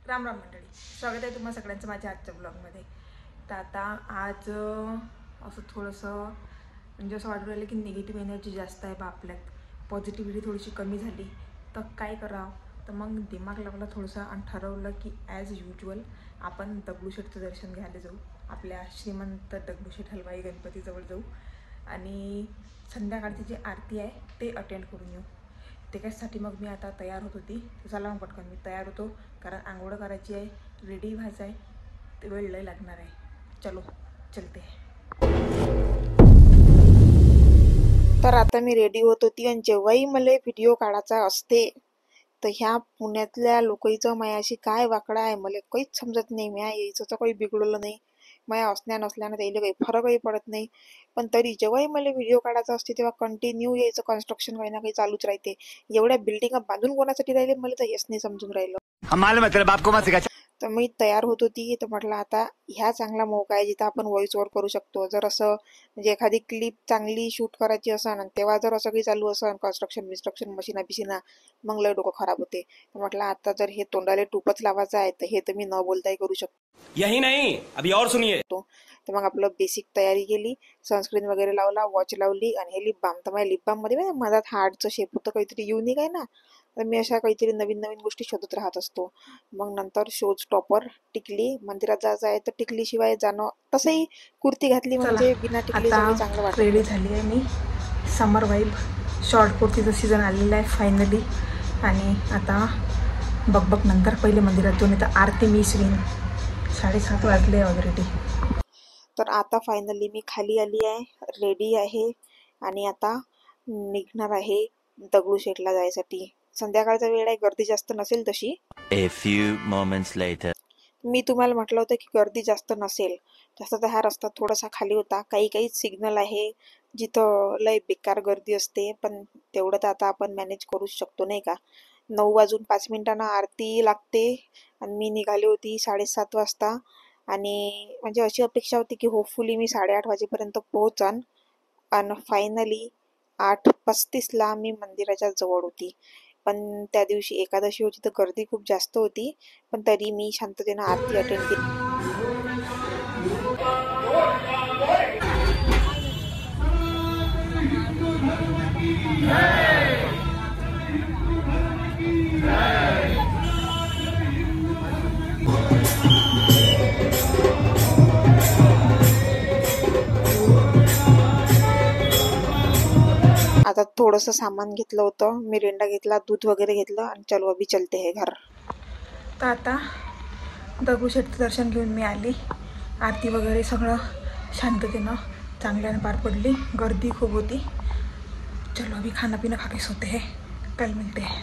राम राम मंडळी, स्वागत आहे तुम्हा सगळ्यांचं माझ्या आजच्या ब्लॉगमध्ये। तर आता आज असं थोडंसं म्हणजे असं वाटू राहिलं की निगेटिव्ह एनर्जी जास्त आहे बा आपल्यात, पॉझिटिव्हिटी थोडीशी कमी झाली। तर काय करावं, तर मग दिमाग लावला थोडंसं आणि ठरवलं की ॲज युजल आपण दगडूशेठचं दर्शन घ्यायला जाऊ, आपल्या श्रीमंत दगडूशेठ हलवाई गणपतीजवळ जाऊ आणि संध्याकाळची जी आरती आहे ते अटेंड करून येऊ। त्याच्यासाठी मग मी आता तयार होत होती। तर चला मग पटकन मी तयार होतो, कारण आंघोळ करायची आहे, रेडी व्हायचं आहे, ते वेळ लय लागणार आहे। चलो चलते। तर आता मी रेडी होत होती आणि जेव्हाही मला व्हिडिओ काढायचा असते तर ह्या पुण्यातल्या लोकांचं मायाशी काय वाकडा आहे मला काहीच समजत नाही। म्या यायचं तर काही बिघडवलं नाही, माया असण्या नसल्यानं त्याला काही फरकही पडत नाही, पण तरी जेव्हाही मला व्हिडिओ काढायचा असते तेव्हा कंटिन्यू यायचं कन्स्ट्रक्शन काही ना काही चालूच राहते। एवढ्या बिल्डिंग बांधून कोणासाठी राहिले मला तर हेच नाही समजून राहिलं। तर मी तयार होत होती, तर म्हटलं आता ह्या चांगला मौका आहे जिथं आपण व्हॉइस ओव्हर करू शकतो। जर असं म्हणजे एखादी क्लिप चांगली शूट करायची असेल आणि तेव्हा जर असं काही चालू असेल कन्स्ट्रक्शन मशिना मग लय डोकं खराब होते। तर म्हटलं आता जर हे तोंडाले टूपच लावायचं आहे तर हे तर मी न बोलताही करू शकतो। यही नहीं अभी और सुनिए। तर मग आपलं बेसिक तयारी केली, सनस्क्रीन वगैरे लावला, वॉच लावली आणि हे लिप बाम। तर माझ्या लिप बाम मध्ये मधात हार्टचं शेप होतं, काहीतरी युनिक आहे ना, तर मी अशा काहीतरी नवीन नवीन गोष्टी शोधत राहत असतो। मग नंतर शोज टॉपर, टिकली, मंदिरात जायचं आहे तर टिकली शिवाय जाणं, तसंही कुर्ती घातली म्हणजे बिना टिकलीचं चांगलं वाटत। रेडी झाली आहे मी, समर वाईब शॉर्ट कुर्तीचं सीझन आलेलं आहे फायनली। आणि आता बघ नंतर पहिले मंदिरात जाऊन तर आरती मिस होईन, 7:30 वाजले ऑलरेडी। तर आता फायनली मी खाली आली आहे, रेडी आहे आणि आता निघणार आहे दगडूशेठला जायसाठी। संध्याकाळचा वेळ आहे, गर्दी जास्त नसेल तशी। A few moments later. मी तुम्हाला म्हटलं होतं की गर्दी जास्त नसेल, जास्त तर हा रस्ता थोडासा खाली होता, काही सिग्नल आहे जिथं लय बेकार गर्दी असते, पण तेवढं तर आता आपण मॅनेज करूच शकतो नाही का। 9:05 आरती लागते आणि मी निघाली होती 7:30 वाजता, आणि म्हणजे अशी अपेक्षा होती की होपफुली मी 8:30 वाजेपर्यंत पोहोचान। आणि फायनली 8:35 मी मंदिराच्या जवळ होती। पण त्या दिवशी एकादशी होती तर गर्दी खूप जास्त होती, पण तरी मी शांततेनं आरती अटेंड केली। आता थोडंसं सामान घेतलं होतं, मिरिंडा घेतला, दूध वगैरे घेतलं आणि चलो अभी चलते है घर। तर आता दगडूशेठचं दर्शन घेऊन मी आली, आरती वगैरे सगळं शांततेनं चांगल्यानं पार पडली, गर्दी खूप होती। चलो अभी खाना पीना खा के सोते हैं, कल मिलते हैं।